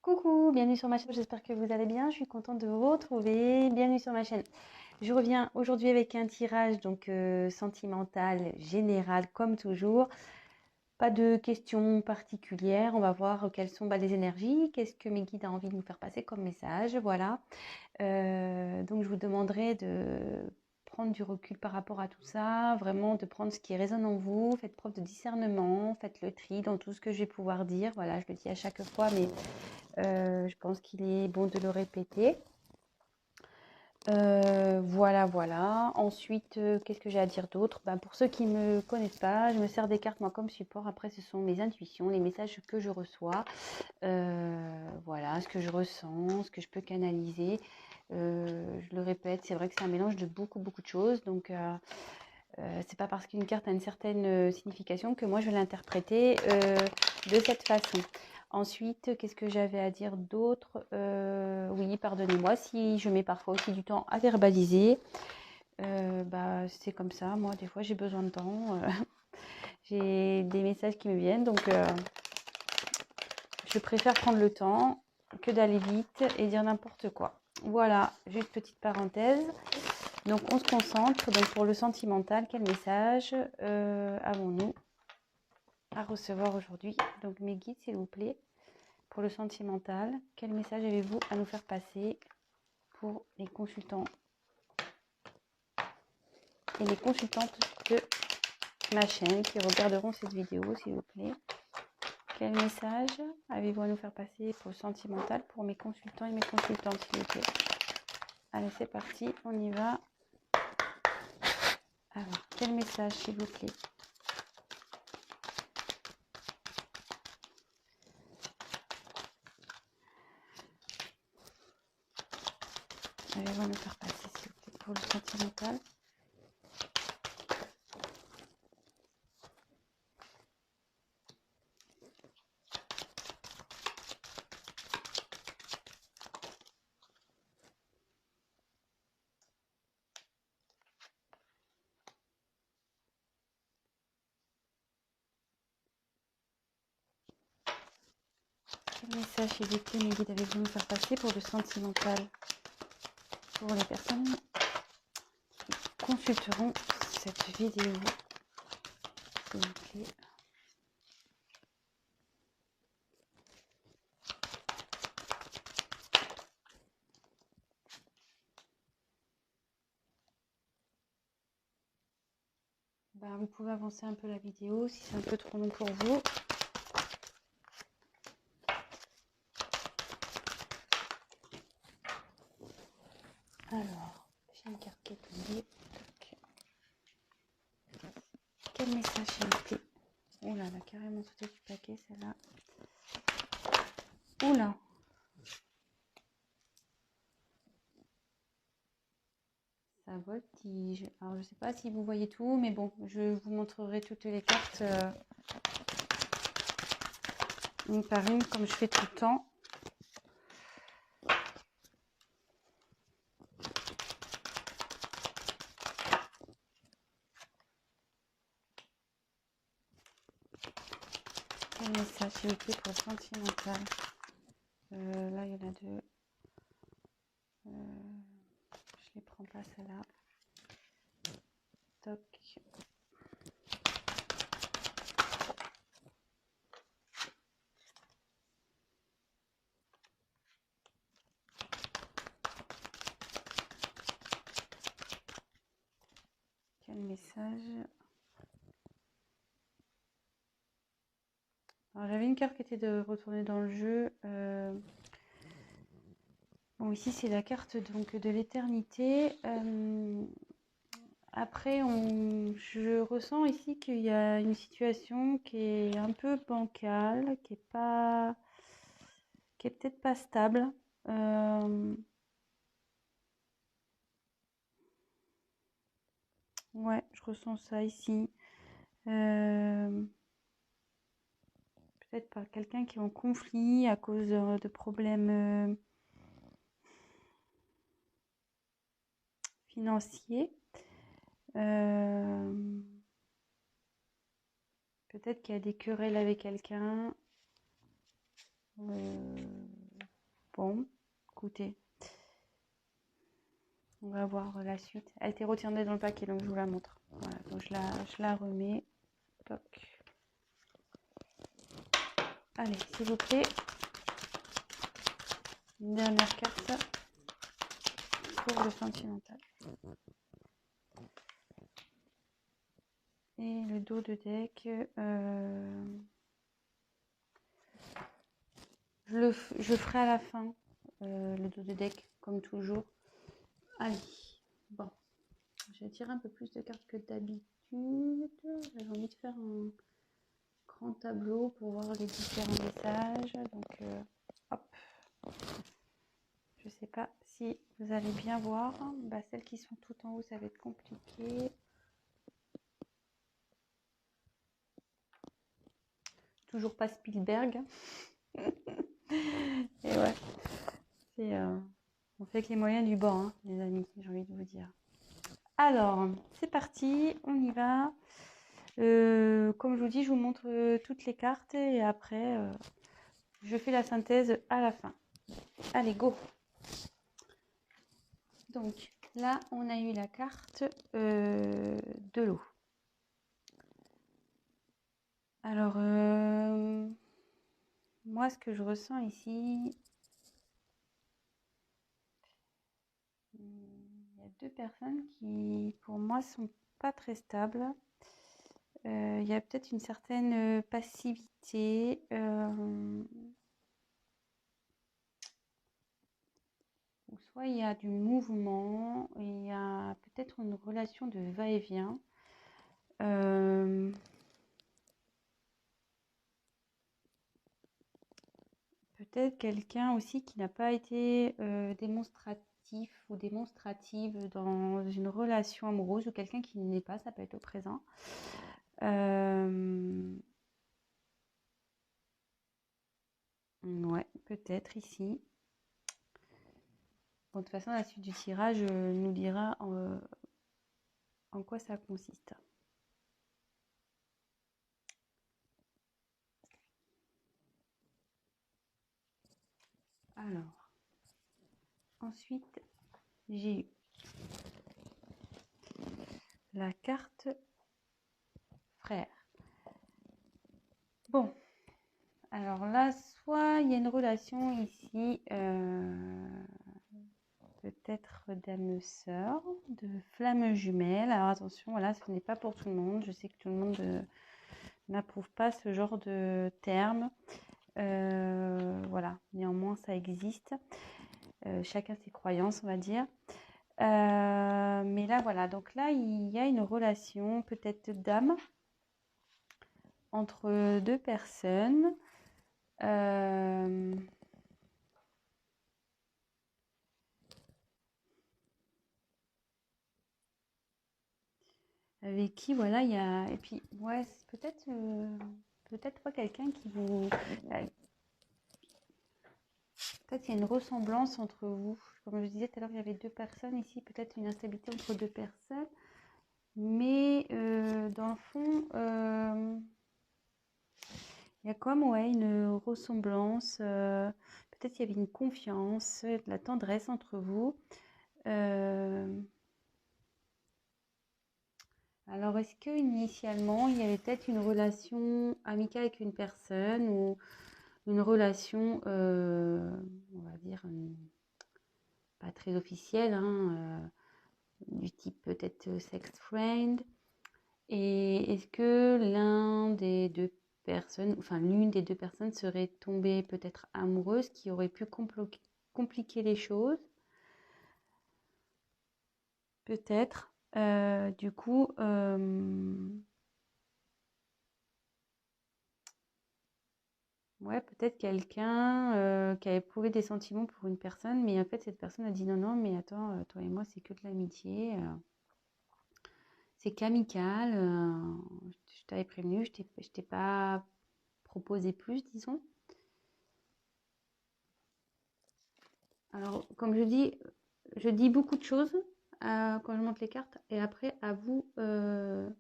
Coucou, bienvenue sur ma chaîne, j'espère que vous allez bien, je suis contente de vous retrouver, bienvenue sur ma chaîne. Je reviens aujourd'hui avec un tirage sentimental, général, comme toujours. Pas de questions particulières, on va voir quelles sont les énergies, qu'est-ce que mes guides ont envie de nous faire passer comme message, voilà. Donc je vous demanderai de prendre du recul par rapport à tout ça, vraiment de prendre ce qui résonne en vous, faites preuve de discernement, faites le tri dans tout ce que je vais pouvoir dire, voilà, je le dis à chaque fois, mais je pense qu'il est bon de le répéter. Voilà. Ensuite, qu'est-ce que j'ai à dire d'autre? Pour ceux qui ne me connaissent pas, je me sers des cartes moi comme support. Après, ce sont mes intuitions, les messages que je reçois. Voilà, ce que je ressens, ce que je peux canaliser. Je le répète, c'est vrai que c'est un mélange de beaucoup de choses. Donc, c'est pas parce qu'une carte a une certaine signification que moi je vais l'interpréter de cette façon. Ensuite, qu'est-ce que j'avais à dire d'autre? Oui, pardonnez-moi si je mets parfois aussi du temps à verbaliser. C'est comme ça, moi des fois j'ai besoin de temps. J'ai des messages qui me viennent, donc je préfère prendre le temps que d'aller vite et dire n'importe quoi. Voilà, juste petite parenthèse. Donc on se concentre. Donc pour le sentimental, quel message avons-nous à recevoir aujourd'hui? Donc mes guides, s'il vous plaît, pour le sentimental, quel message avez-vous à nous faire passer pour les consultants et les consultantes de ma chaîne qui regarderont cette vidéo, s'il vous plaît? Quel message avez-vous à nous faire passer pour le sentimental pour mes consultants et mes consultantes, s'il vous plaît? Allez, c'est parti, on y va. Alors, quel message, s'il vous plaît? Allez-vous à nous faire passer, s'il vous plaît, pour le sentimental? Quel message, s'il vous plaît, mes guides, avez-vous à nous faire passer pour le sentimental? Pour les personnes qui consulteront cette vidéo, s'il vous plaît. Vous pouvez avancer un peu la vidéo si c'est un peu trop long pour vous. Alors, j'ai une carte qui est tombée. Quel message, s'il vous plaît? Oh là, elle a carrément sauté du paquet, celle-là. Oula. Ça voltige. Alors, je ne sais pas si vous voyez tout, mais bon, je vous montrerai toutes les cartes une par une, comme je fais tout le temps. Quel message, s'il vous plaît, pour le sentimental? Là, il y en a deux. Je les prends pas, celle-là. Toc. Quel message? Alors, j'avais une carte qui était de retourner dans le jeu. Bon, ici, c'est la carte donc de l'éternité. Après, je ressens ici qu'il y a une situation qui est un peu bancale, qui est peut-être pas stable. Ouais, je ressens ça ici. Peut-être par quelqu'un qui est en conflit à cause de problèmes financiers. Peut-être qu'il y a des querelles avec quelqu'un. Bon, écoutez, on va voir la suite. Elle était retournée dans le paquet, donc je vous la montre. Voilà, donc je la remets. Toc. Allez, s'il vous plaît. Une dernière carte pour le sentimental. Et le dos de deck, je ferai à la fin le dos de deck, comme toujours. Allez, bon, je vais tirer un peu plus de cartes que d'habitude. J'ai envie de faire un grand tableau pour voir les différents messages. Donc, hop. Je sais pas si vous allez bien voir. Bah, celles qui sont tout en haut, ça va être compliqué. Toujours pas Spielberg. Et ouais, c'est on fait avec les moyens du bord, hein, les amis, j'ai envie de vous dire. Alors, c'est parti, on y va. Comme je vous dis, je vous montre toutes les cartes et après, je fais la synthèse à la fin. Allez, go! Donc, là, on a eu la carte de l'eau. Alors, moi, ce que je ressens ici, il y a deux personnes qui, pour moi, sont pas très stables. Il y a peut-être une certaine passivité. Ou soit il y a du mouvement, il y a peut-être une relation de va-et-vient. Peut-être quelqu'un aussi qui n'a pas été démonstratif ou démonstrative dans une relation amoureuse ou quelqu'un qui n'est pas, ça peut être au présent. Ouais, peut-être ici. Bon, de toute façon, la suite du tirage nous dira en quoi ça consiste. Alors, ensuite, j'ai eu la carte frère. Bon, alors là, soit il y a une relation ici, peut-être d'âme-sœur, de flamme jumelle. Alors attention, voilà, ce n'est pas pour tout le monde. Je sais que tout le monde n'approuve pas ce genre de terme. Voilà, néanmoins, ça existe. Chacun ses croyances, on va dire. Mais là, voilà, donc là, il y a une relation peut-être d'âme entre deux personnes. Avec qui, voilà, il y a... Et puis, ouais, c'est peut-être pas quelqu'un qui vous... Peut-être qu'il y a une ressemblance entre vous. Comme je disais tout à l'heure, il y avait deux personnes. Ici, peut-être une instabilité entre deux personnes. Mais dans le fond, il y a comme ouais, une ressemblance. Peut-être qu'il y avait une confiance, de la tendresse entre vous. Alors, est-ce que initialement, il y avait peut-être une relation amicale avec une personne ou une relation, on va dire, pas très officielle, hein, du type peut-être sex friend. Et est-ce que l'un des deux personnes, enfin l'une des deux personnes serait tombée peut-être amoureuse, qui aurait pu compliquer les choses? Peut-être. Du coup, ouais, peut-être quelqu'un qui a éprouvé des sentiments pour une personne, mais en fait, cette personne a dit non, non, mais attends, toi et moi, c'est que de l'amitié, c'est qu'amical, je t'avais prévenu, je t'ai pas proposé plus, disons. Alors, comme je dis beaucoup de choses quand je monte les cartes, et après, à vous de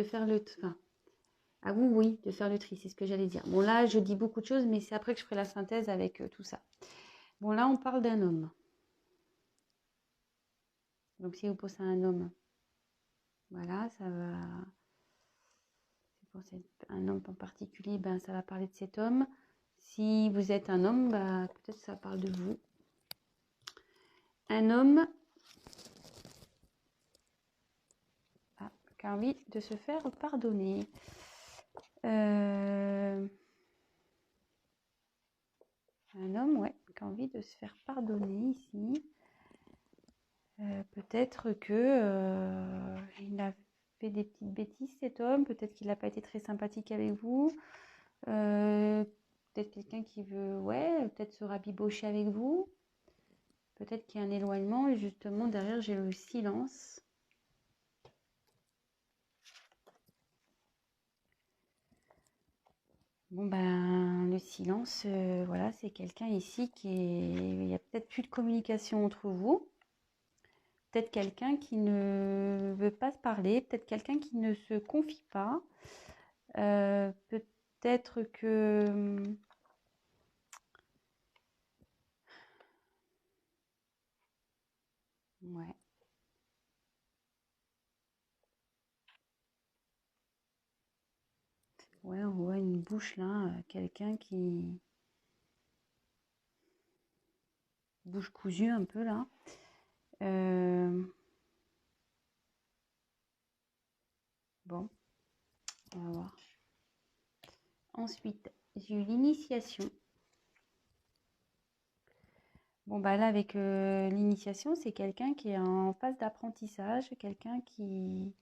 faire le... Enfin, à vous, oui, de faire le tri, c'est ce que j'allais dire. Bon, là, je dis beaucoup de choses, mais c'est après que je ferai la synthèse avec tout ça. Bon, là, on parle d'un homme. Donc, si vous pensez à un homme, voilà, ça va. Pour un homme en particulier, ben, ça va parler de cet homme. Si vous êtes un homme, ben, peut-être ça parle de vous. Un homme qui a envie de se faire pardonner. Un homme, ouais, qui a envie de se faire pardonner ici. Peut-être que il a fait des petites bêtises, cet homme. Peut-être qu'il n'a pas été très sympathique avec vous. Peut-être quelqu'un qui veut, ouais, peut-être se rabibocher avec vous. Peut-être qu'il y a un éloignement et justement derrière j'ai le silence. Bon ben le silence, voilà, c'est quelqu'un ici qui est. Il n'y a peut-être plus de communication entre vous. Peut-être quelqu'un qui ne veut pas se parler, peut-être quelqu'un qui ne se confie pas. Peut-être que. Ouais. Ouais, on voit une bouche là, quelqu'un qui. Bouche cousue un peu là. Bon, on va voir. Ensuite, j'ai eu l'initiation. Bon, bah là, avec l'initiation, c'est quelqu'un qui est en phase d'apprentissage, quelqu'un qui.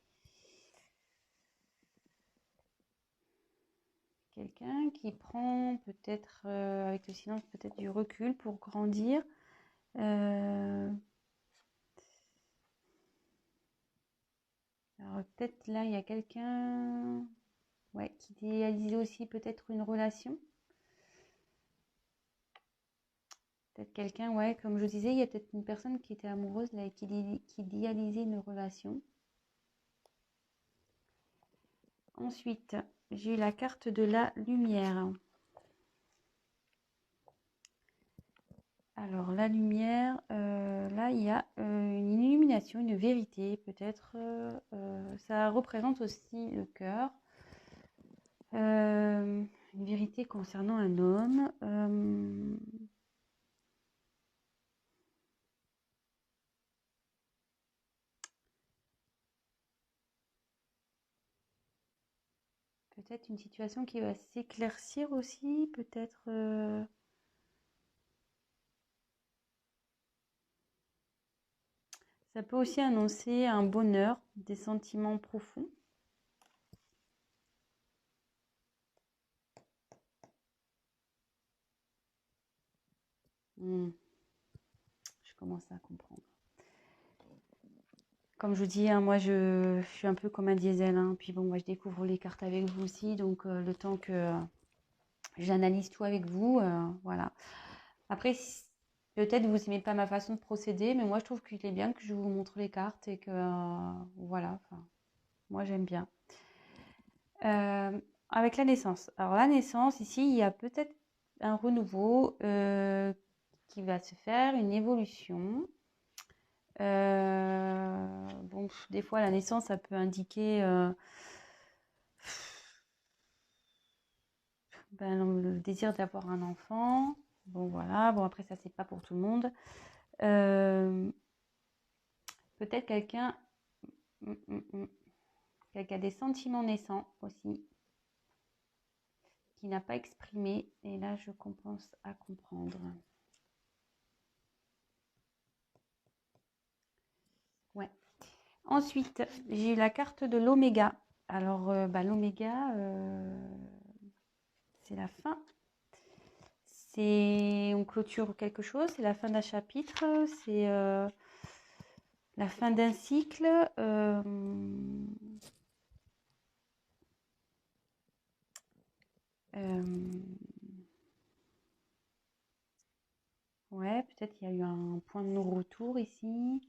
Quelqu'un qui prend peut-être, avec le silence, peut-être du recul pour grandir. Alors, peut-être là, il y a quelqu'un, ouais, qui idéalisait aussi peut-être une relation. Peut-être quelqu'un, ouais, comme je vous disais, il y a peut-être une personne qui était amoureuse là, et qui idéalisait une relation. Ensuite, j'ai eu la carte de la lumière. Alors, la lumière, là, il y a une illumination, une vérité, peut-être. Ça représente aussi le cœur. Une vérité concernant un homme. Peut-être une situation qui va s'éclaircir aussi, peut-être. Ça peut aussi annoncer un bonheur, des sentiments profonds. Je commence à comprendre. Comme je vous dis, hein, moi je suis un peu comme un diesel. Hein. Puis bon, moi je découvre les cartes avec vous aussi. Donc le temps que j'analyse tout avec vous, voilà. Après, peut-être vous n'aimez pas ma façon de procéder, mais moi je trouve qu'il est bien que je vous montre les cartes et que voilà, moi j'aime bien. Avec la naissance. Alors la naissance, ici, il y a peut-être un renouveau qui va se faire, une évolution. Bon, des fois, la naissance, ça peut indiquer le désir d'avoir un enfant. Bon, voilà. Bon, après, ça, c'est pas pour tout le monde. Peut-être quelqu'un qui a des sentiments naissants aussi, qui n'a pas exprimé. Et là, je commence à comprendre. Ouais. Ensuite, j'ai la carte de l'oméga. Alors, l'oméga, c'est la fin. On clôture quelque chose, c'est la fin d'un chapitre, c'est la fin d'un cycle. Ouais, peut-être il y a eu un point de non-retour ici.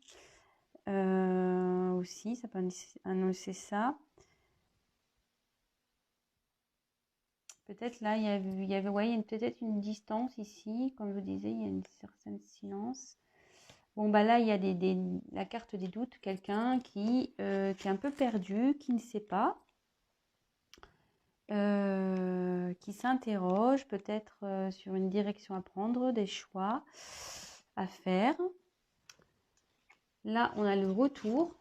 Aussi, ça peut annoncer ça. Peut-être là, ouais, il y a peut-être une distance ici. Comme je vous disais, il y a une certaine silence. Bon, bah là, il y a la carte des doutes. Quelqu'un qui est un peu perdu, qui ne sait pas, qui s'interroge peut-être sur une direction à prendre, des choix à faire. Là, on a le retour.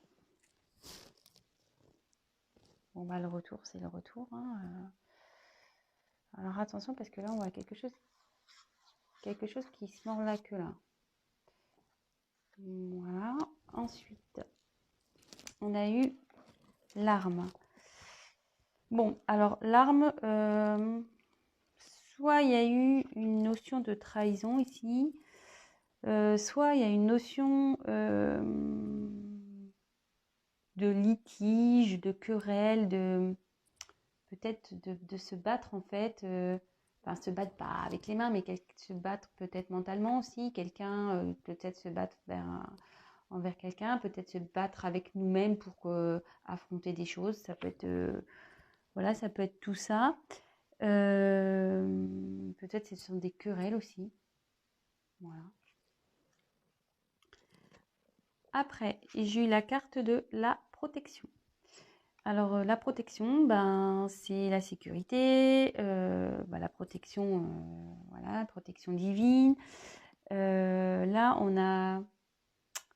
Bon, bah le retour, c'est le retour, hein. Alors attention, parce que là, on voit quelque chose qui se mord la queue, là. Voilà. Ensuite, on a eu l'arme. Bon, alors l'arme, soit il y a eu une notion de trahison ici, soit il y a une notion de litige, de querelle, peut-être de se battre en fait, enfin se battre pas avec les mains, mais se battre peut-être mentalement aussi, quelqu'un peut-être se battre envers quelqu'un, peut-être se battre avec nous-mêmes pour affronter des choses, ça peut être voilà, ça peut être tout ça. Peut-être ce sont des querelles aussi. Voilà. Après, j'ai eu la carte de la protection. Alors, la protection, ben, c'est la sécurité, la protection, voilà, protection divine. Là, on a,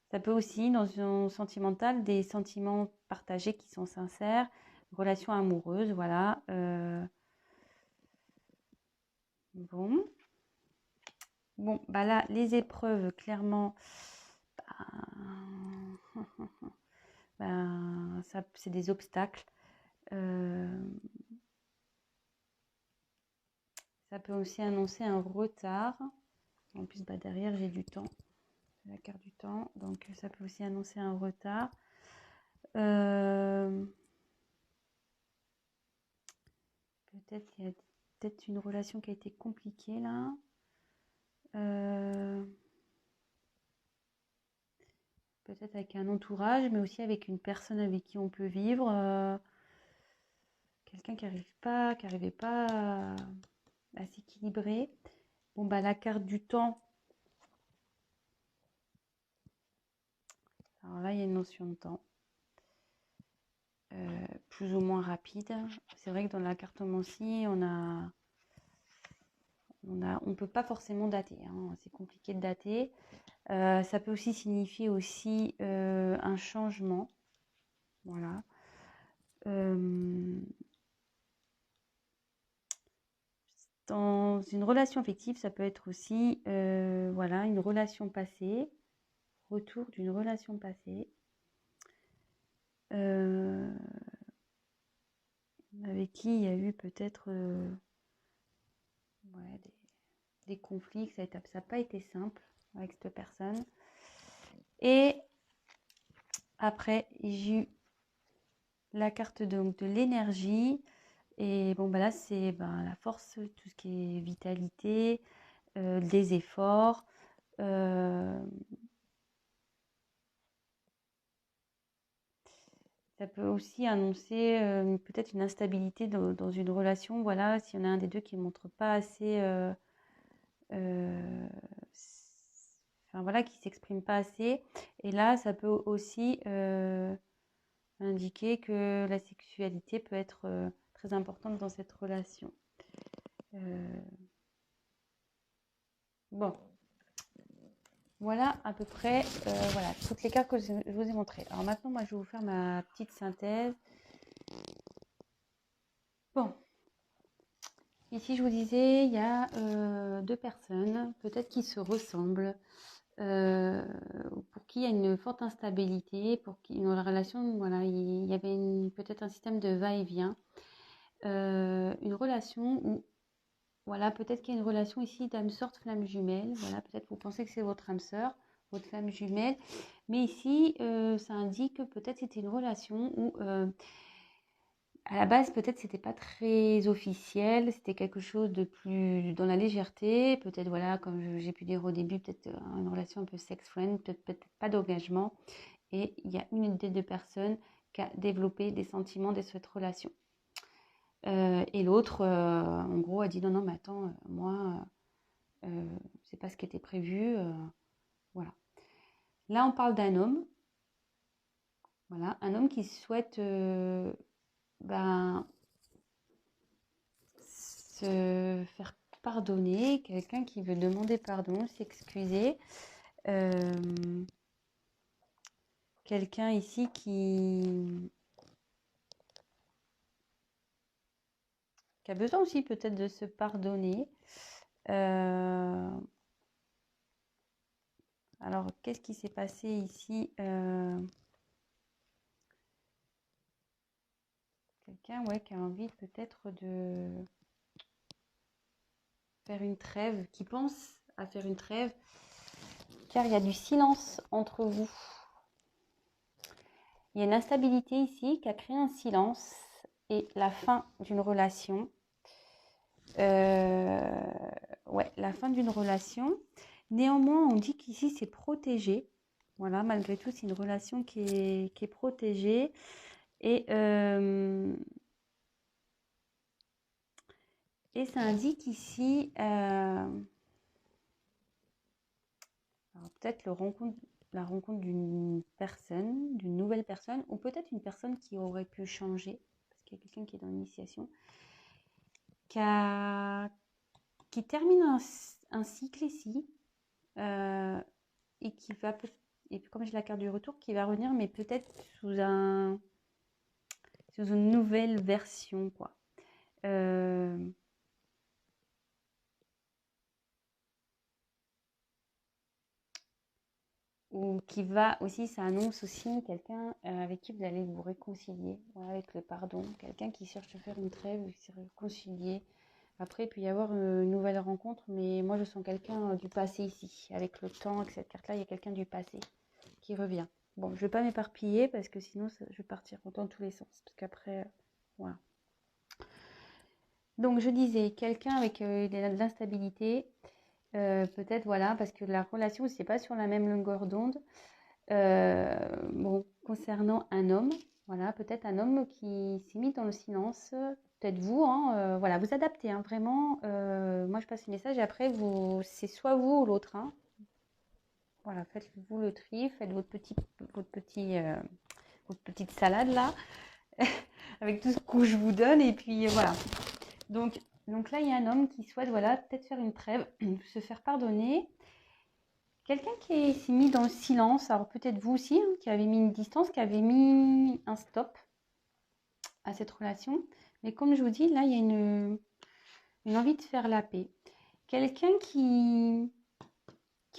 ça peut aussi, dans un sentimental, des sentiments partagés qui sont sincères, relations amoureuses, voilà. Bon. Bon, bah là, les épreuves, clairement, ça, c'est des obstacles. Ça peut aussi annoncer un retard. En plus, bah, derrière, j'ai du temps. La carte du temps. Donc, ça peut aussi annoncer un retard. Peut-être qu'il y a peut-être une relation qui a été compliquée là. Peut-être avec un entourage, mais aussi avec une personne avec qui on peut vivre. Quelqu'un qui n'arrivait pas à s'équilibrer. Bon, bah, la carte du temps. Alors là, il y a une notion de temps. Plus ou moins rapide. C'est vrai que dans la cartomancie, on peut pas forcément dater, hein. C'est compliqué de dater. Ça peut aussi signifier aussi un changement. Voilà. Dans une relation affective, ça peut être aussi voilà, une relation passée, retour d'une relation passée. Avec qui il y a eu peut-être ouais, des conflits, ça n'a pas été simple avec cette personne. Et après, j'ai eu la carte donc de l'énergie. Et bon, bah là, c'est la force, tout ce qui est vitalité, des efforts. Ça peut aussi annoncer peut-être une instabilité dans une relation. Voilà, s'il y en a un des deux qui ne montre pas assez, enfin voilà, qui s'exprime pas assez. Et là, ça peut aussi indiquer que la sexualité peut être très importante dans cette relation. Bon, voilà à peu près voilà, toutes les cartes que je vous ai montrées. Alors maintenant, moi, je vais vous faire ma petite synthèse. Bon, ici, je vous disais, il y a deux personnes, peut-être qui se ressemblent, pour qui il y a une forte instabilité, pour qui dans la relation, voilà, il y avait peut-être un système de va-et-vient, une relation où, voilà, peut-être qu'il y a une relation ici d'âme sœur, flamme jumelle, voilà, peut-être vous pensez que c'est votre âme sœur, votre flamme jumelle, mais ici, ça indique que peut-être c'était une relation où à la base, peut-être c'était pas très officiel, c'était quelque chose de plus dans la légèreté, peut-être voilà, comme j'ai pu dire au début, peut-être une relation un peu sex-friend, peut-être pas d'engagement. Et il y a une des deux personnes qui a développé des sentiments de cette relation. Et l'autre, en gros, a dit non, non, mais attends, moi, c'est pas ce qui était prévu. Voilà. Là, on parle d'un homme. Voilà, un homme qui souhaite ben, se faire pardonner, quelqu'un qui veut demander pardon, s'excuser. Quelqu'un ici qui a besoin aussi peut-être de se pardonner. Alors, qu'est-ce qui s'est passé ici? Quelqu'un, ouais, qui a envie peut-être de faire une trêve, qui pense à faire une trêve, car il y a du silence entre vous. Il y a une instabilité ici qui a créé un silence et la fin d'une relation. Ouais, la fin d'une relation. Néanmoins, on dit qu'ici, c'est protégé. Voilà, malgré tout, c'est une relation qui est protégée. Et ça indique ici, peut-être la rencontre d'une personne, d'une nouvelle personne, ou peut-être une personne qui aurait pu changer, parce qu'il y a quelqu'un qui est dans l'initiation, qui termine un cycle ici, et qui va, et puis comme j'ai la carte du retour, qui va revenir, mais peut-être sous une nouvelle version, quoi. Ou qui va aussi, ça annonce aussi quelqu'un avec qui vous allez vous réconcilier, voilà, avec le pardon, quelqu'un qui cherche à faire une trêve, qui s'est réconcilié. Après, il peut y avoir une nouvelle rencontre, mais moi je sens quelqu'un du passé ici, avec le temps, avec cette carte-là, il y a quelqu'un du passé qui revient. Bon, je ne vais pas m'éparpiller parce que sinon je vais partir dans tous les sens, parce qu'après, voilà. Donc je disais, quelqu'un avec de l'instabilité, peut-être, voilà, parce que la relation, c'est pas sur la même longueur d'onde. Bon, concernant un homme, voilà, peut-être un homme qui s'est mis dans le silence, peut-être vous, hein, voilà, vous adaptez, hein, vraiment. Moi, je passe le message et après, c'est soit vous ou l'autre, hein. Voilà, faites-vous le tri, faites votre petite salade là, avec tout ce que je vous donne et puis voilà. Donc là, il y a un homme qui souhaite, voilà, peut-être faire une trêve, se faire pardonner. Quelqu'un qui s'est mis dans le silence, alors peut-être vous aussi, hein, qui avez mis une distance, qui avait mis un stop à cette relation. Mais comme je vous dis, là, il y a une envie de faire la paix. Quelqu'un qui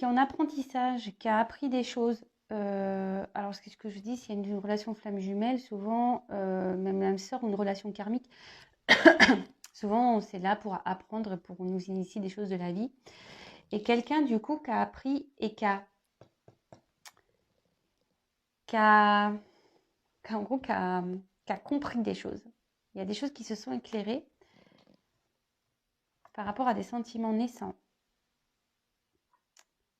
est en apprentissage, qui a appris des choses. Alors, ce que je dis, s'il y a une relation flamme jumelle, souvent, même l'âme sœur ou une relation karmique, souvent, c'est là pour apprendre, pour nous initier des choses de la vie. Et quelqu'un, du coup, qui a appris et qui a, en gros, qui a compris des choses. Il y a des choses qui se sont éclairées par rapport à des sentiments naissants.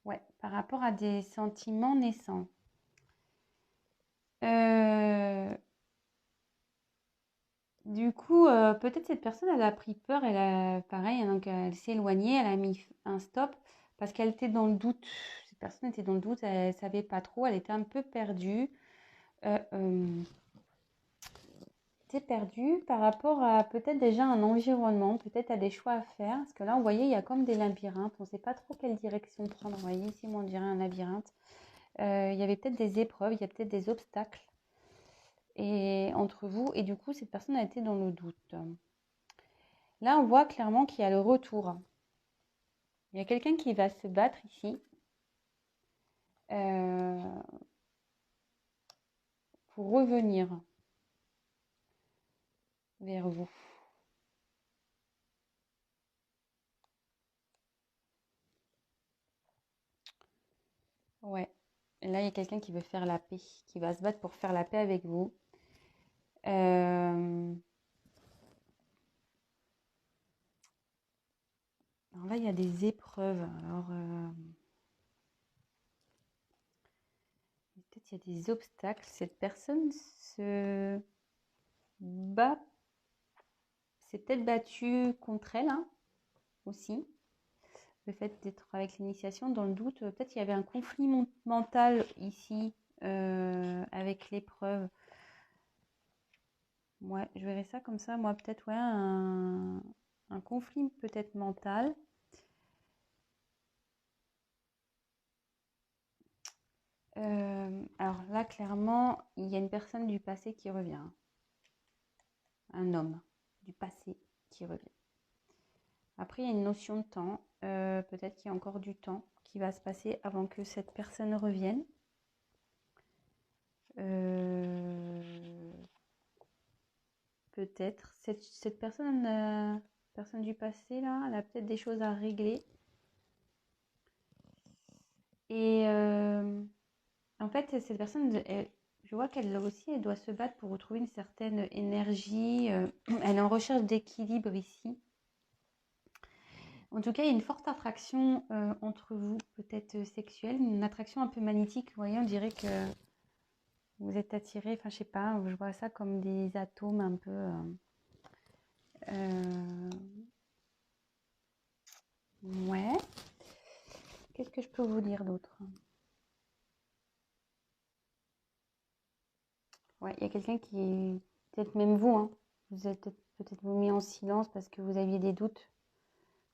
Ouais, par rapport à des sentiments naissants. Du coup, peut-être cette personne, elle a pris peur, elle a, pareil, donc elle s'est éloignée, elle a mis un stop parce qu'elle était dans le doute. Cette personne était dans le doute, elle ne savait pas trop, elle était un peu perdue. Perdue par rapport à peut-être déjà un environnement, peut-être à des choix à faire. Parce que là, vous voyez, il y a comme des labyrinthes. On ne sait pas trop quelle direction prendre. Vous voyez, ici, on dirait un labyrinthe. Il y avait peut-être des épreuves, il y a peut-être des obstacles entre vous. Et du coup, cette personne a été dans le doute. Là, on voit clairement qu'il y a le retour. Il y a quelqu'un qui va se battre ici. Pour revenir vers vous. Ouais. Et là, il y a quelqu'un qui veut faire la paix, qui va se battre pour faire la paix avec vous. Alors là, il y a des épreuves. Alors, peut-être il y a des obstacles. Cette personne se bat s'est peut-être battu contre elle hein, aussi. Le fait d'être avec l'initiation, dans le doute, peut-être qu'il y avait un conflit mental ici avec l'épreuve. Ouais, je verrais ça comme ça. Moi, peut-être, ouais, un conflit peut-être mental. Alors là, clairement, il y a une personne du passé qui revient. Un homme du passé qui revient. Après, il y a une notion de temps. Peut-être qu'il y a encore du temps qui va se passer avant que cette personne revienne. Peut-être. Cette personne, personne du passé, là, elle a peut-être des choses à régler. Et en fait, cette personne, je vois qu'elle aussi, elle doit se battre pour retrouver une certaine énergie. Elle est en recherche d'équilibre ici. En tout cas, il y a une forte attraction entre vous, peut-être sexuelle, une attraction un peu magnétique. Vous voyez, on dirait que vous êtes attirés, enfin, je sais pas, je vois ça comme des atomes un peu. Ouais. Qu'est-ce que je peux vous dire d'autre? Ouais, il y a quelqu'un qui, peut-être même vous, hein, vous êtes peut-être vous mis en silence parce que vous aviez des doutes.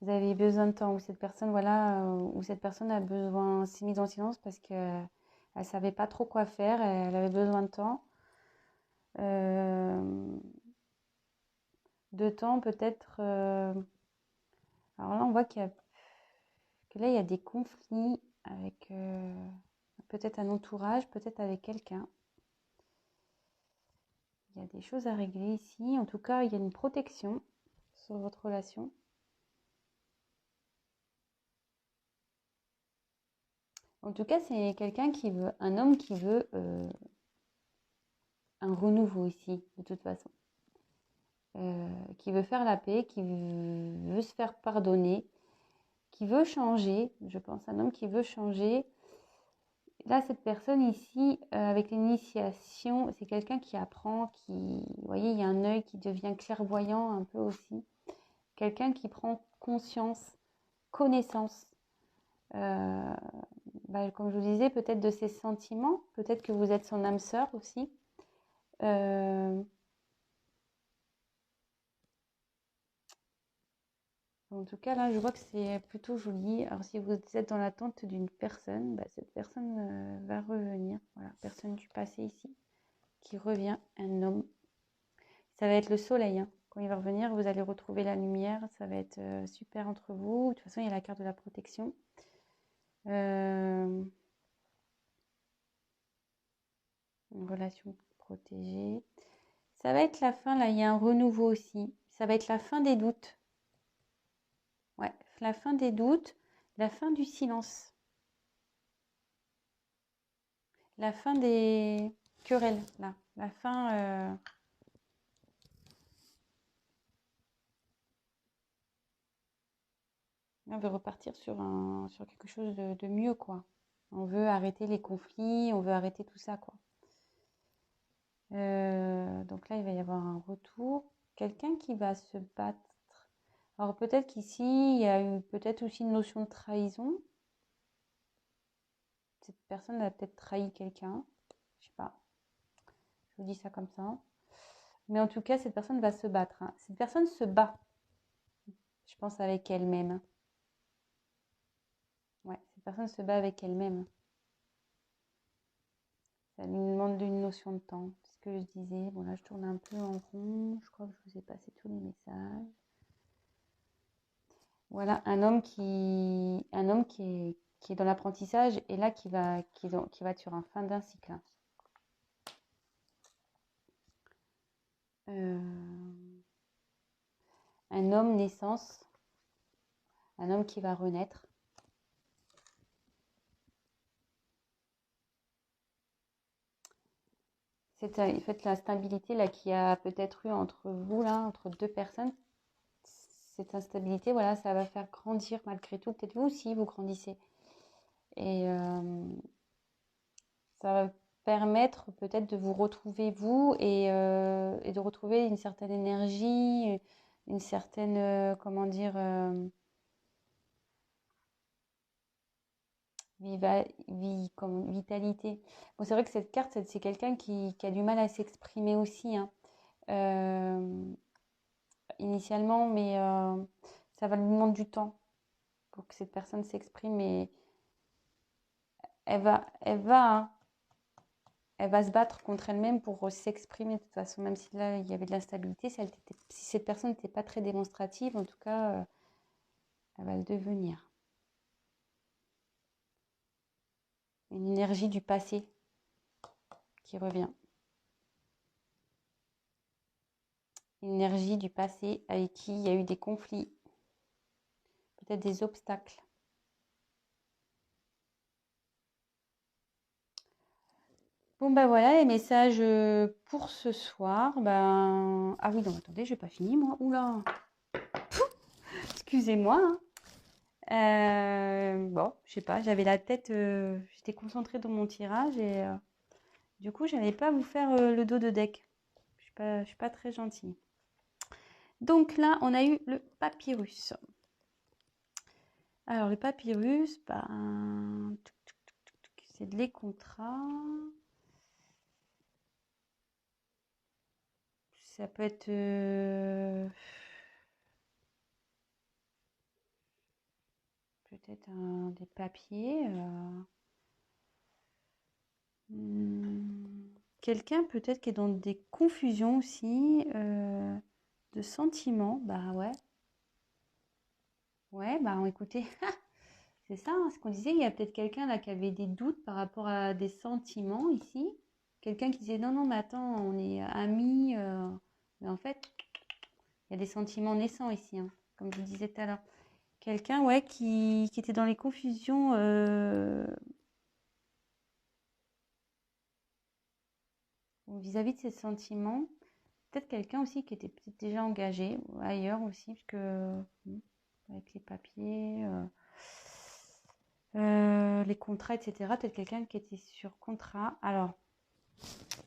Vous avez besoin de temps, ou cette personne, voilà, ou cette personne a besoin, s'est mise en silence parce que elle savait pas trop quoi faire, elle avait besoin de temps. De temps peut-être. Alors là, on voit que là, il y a des conflits avec peut-être un entourage, peut-être avec quelqu'un. Il y a des choses à régler ici. En tout cas, il y a une protection sur votre relation. En tout cas, c'est quelqu'un qui veut, un homme qui veut un renouveau ici, de toute façon. Qui veut faire la paix, qui veut se faire pardonner, qui veut changer, je pense, un homme qui veut changer. Là, cette personne ici, avec l'initiation, c'est quelqu'un qui apprend, qui, vous voyez, il y a un œil qui devient clairvoyant un peu aussi. Quelqu'un qui prend conscience, connaissance, comme je vous disais, peut-être de ses sentiments, peut-être que vous êtes son âme sœur aussi. En tout cas, là, je vois que c'est plutôt joli. Alors, si vous êtes dans l'attente d'une personne, cette personne va revenir. Voilà, personne du passé ici qui revient, un homme. Ça va être le soleil. Hein. Quand il va revenir, vous allez retrouver la lumière. Ça va être super entre vous. De toute façon, il y a la carte de la protection. Une relation protégée. Ça va être la fin, là, il y a un renouveau aussi. Ça va être la fin des doutes. Ouais, la fin des doutes, la fin du silence. La fin des querelles, là. La fin... on veut repartir sur quelque chose de mieux, quoi. On veut arrêter les conflits, on veut arrêter tout ça, quoi. Donc là, il va y avoir un retour. Quelqu'un qui va se battre. Alors peut-être qu'ici, il y a eu peut-être aussi une notion de trahison. Cette personne a peut-être trahi quelqu'un. Je sais pas. Je vous dis ça comme ça. Mais en tout cas, cette personne va se battre. Hein. Cette personne se bat. Je pense avec elle-même. Ouais, cette personne se bat avec elle-même. Ça lui demande une notion de temps. C'est ce que je disais. Bon, là, je tourne un peu en rond. Je crois que je vous ai passé tous les messages. Voilà, un homme qui est dans l'apprentissage et là qui va être sur un fin d'un cycle. Un homme naissance, un homme qui va renaître. C'est en fait la stabilité là qui a peut-être eu entre vous là, entre deux personnes. Cette instabilité, voilà, ça va faire grandir malgré tout. Peut-être vous aussi, vous grandissez. Et ça va permettre peut-être de vous retrouver vous et de retrouver une certaine énergie, une certaine, comment dire, vitalité. Bon, c'est vrai que cette carte, c'est quelqu'un qui a du mal à s'exprimer aussi, hein, euh, initialement, mais ça va lui demander du temps pour que cette personne s'exprime et hein, elle va se battre contre elle-même pour s'exprimer de toute façon, même si là, il y avait de l'instabilité. Si cette personne n'était pas très démonstrative, en tout cas, elle va le devenir. Une énergie du passé qui revient. Une énergie du passé avec qui il y a eu des conflits, peut-être des obstacles. Bon, ben voilà les messages pour ce soir. Ben... Ah oui, non, attendez, je n'ai pas fini moi. Oula, excusez-moi, hein. Bon, je sais pas, j'avais la tête, j'étais concentrée dans mon tirage et du coup, je n'allais pas vous faire le dos de deck. Je suis pas très gentille. Donc là, on a eu le papyrus. Alors, le papyrus, ben, c'est les contrats. Ça peut être peut-être des papiers. Quelqu'un peut-être qui est dans des confusions aussi de sentiments. Bah ouais. Ouais, bah écoutez, c'est ça, hein, ce qu'on disait. Il y a peut-être quelqu'un là qui avait des doutes par rapport à des sentiments ici. Quelqu'un qui disait non, non, mais attends, on est amis. Mais en fait, il y a des sentiments naissants ici, hein, comme je vous disais tout à l'heure. Quelqu'un, ouais, qui était dans les confusions vis-à-vis de ses sentiments. Peut-être quelqu'un aussi qui était peut-être déjà engagé ailleurs aussi, parce que avec les papiers, les contrats, etc. Peut-être quelqu'un qui était sur contrat. Alors,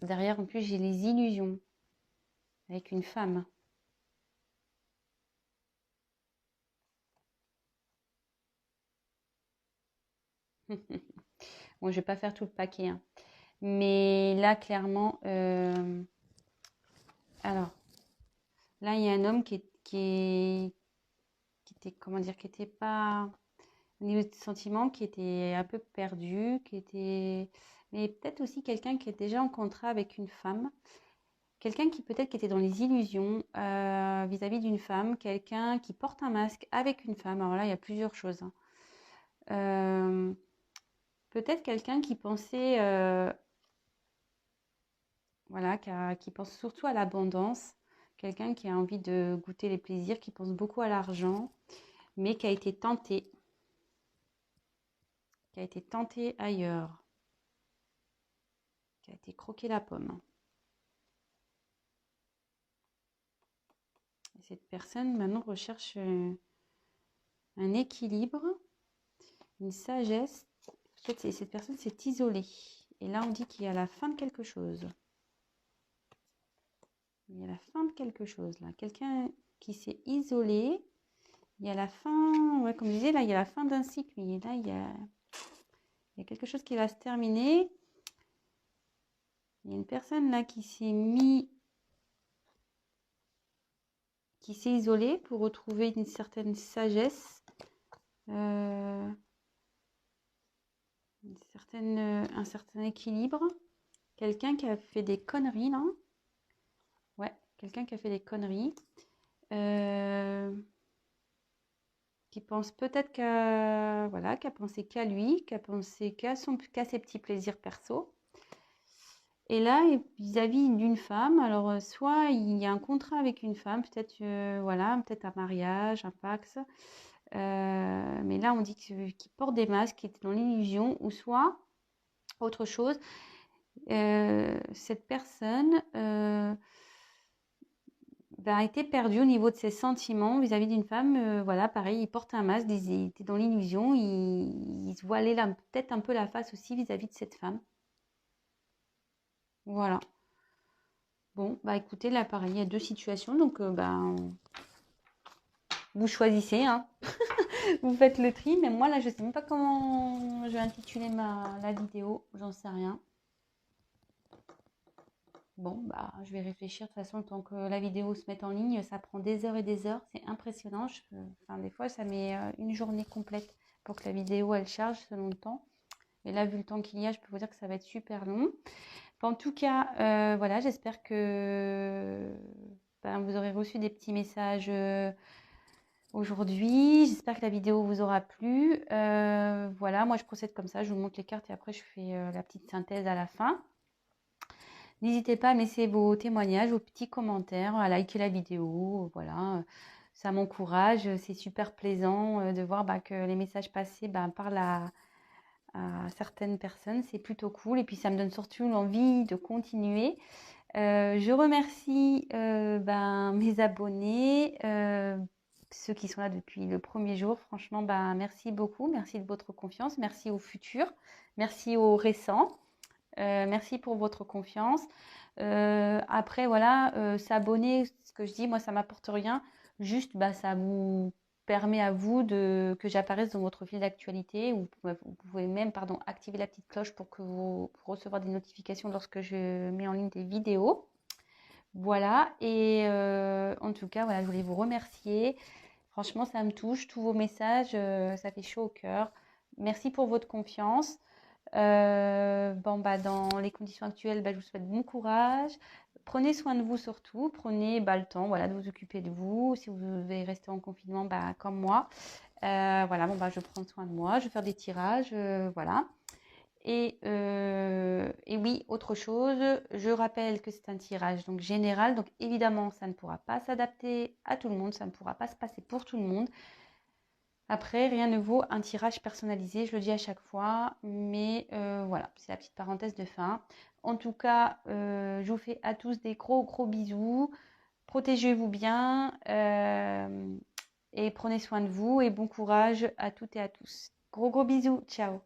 derrière, en plus, j'ai les illusions avec une femme. Bon, je vais pas faire tout le paquet, hein. Mais là, clairement, alors, là, il y a un homme qui était, comment dire, qui était pas au niveau des sentiments, qui était un peu perdu, mais peut-être aussi quelqu'un qui est déjà en contrat avec une femme, quelqu'un qui peut-être qui était dans les illusions vis-à-vis d'une femme, quelqu'un qui porte un masque avec une femme. Alors là, il y a plusieurs choses, hein. Peut-être quelqu'un qui pensait, voilà, qui pense surtout à l'abondance, quelqu'un qui a envie de goûter les plaisirs, qui pense beaucoup à l'argent, mais qui a été tenté ailleurs, qui a été croqué la pomme. Et cette personne maintenant recherche un équilibre, une sagesse. Peut-être cette personne s'est isolée. Et là, on dit qu'il y a la fin de quelque chose. Il y a la fin de quelque chose là. Quelqu'un qui s'est isolé. Il y a la fin, ouais, comme je disais, là, il y a la fin d'un cycle. Et là, il y a quelque chose qui va se terminer. Il y a une personne là qui s'est isolée pour retrouver une certaine sagesse, un certain équilibre. Quelqu'un qui a fait des conneries, là. Ouais, quelqu'un qui a fait des conneries. Qui pense peut-être voilà, qui a pensé qu'à lui, qui a pensé qu'à ses petits plaisirs perso. Et là, vis-à-vis d'une femme, alors soit il y a un contrat avec une femme, peut-être voilà, peut-être un mariage, un pax. Mais là, on dit qu'il porte des masques, qu'il est dans l'illusion, ou soit autre chose. Cette personne a été perdue au niveau de ses sentiments vis-à-vis d'une femme. Voilà, pareil, il porte un masque, il était dans l'illusion, il se voilait peut-être un peu la face aussi vis-à-vis de cette femme. Voilà. Bon, bah écoutez, là pareil, il y a deux situations, donc Vous choisissez, hein. Vous faites le tri, mais moi là, je sais même pas comment je vais intituler la vidéo, j'en sais rien. Bon, bah, je vais réfléchir. De toute façon, tant que la vidéo se met en ligne, ça prend des heures et des heures. C'est impressionnant. Enfin, des fois, ça met une journée complète pour que la vidéo, elle charge selon le temps. Et là, vu le temps qu'il y a, je peux vous dire que ça va être super long. En tout cas, voilà, j'espère que ben, vous aurez reçu des petits messages aujourd'hui. J'espère que la vidéo vous aura plu. Voilà, moi je procède comme ça, je vous montre les cartes et après je fais la petite synthèse à la fin. N'hésitez pas à me laisser vos témoignages, vos petits commentaires, à liker la vidéo. Voilà, ça m'encourage. C'est super plaisant de voir que les messages passés parlent à certaines personnes. C'est plutôt cool et puis ça me donne surtout l'envie de continuer. Je remercie mes abonnés, ceux qui sont là depuis le premier jour. Franchement, merci beaucoup. Merci de votre confiance. Merci aux futurs. Merci aux récents. Merci pour votre confiance. Après, voilà, s'abonner, ce que je dis, moi, ça m'apporte rien. Juste, ça vous permet à vous que j'apparaisse dans votre fil d'actualité. Vous pouvez même, activer la petite cloche pour recevoir des notifications lorsque je mets en ligne des vidéos. Voilà, et en tout cas, voilà, je voulais vous remercier. Franchement, ça me touche, tous vos messages, ça fait chaud au cœur. Merci pour votre confiance. Dans les conditions actuelles, je vous souhaite bon courage. Prenez soin de vous surtout. Prenez le temps de vous occuper de vous. Si vous devez rester en confinement, comme moi. Voilà, je prends soin de moi. Je vais faire des tirages. Voilà. Et oui, autre chose, je rappelle que c'est un tirage donc général, donc évidemment ça ne pourra pas s'adapter à tout le monde, ça ne pourra pas se passer pour tout le monde. Après, rien ne vaut un tirage personnalisé, je le dis à chaque fois, mais voilà, c'est la petite parenthèse de fin. En tout cas, je vous fais à tous des gros gros bisous, protégez-vous bien et prenez soin de vous et bon courage à toutes et à tous. Gros gros bisous, ciao.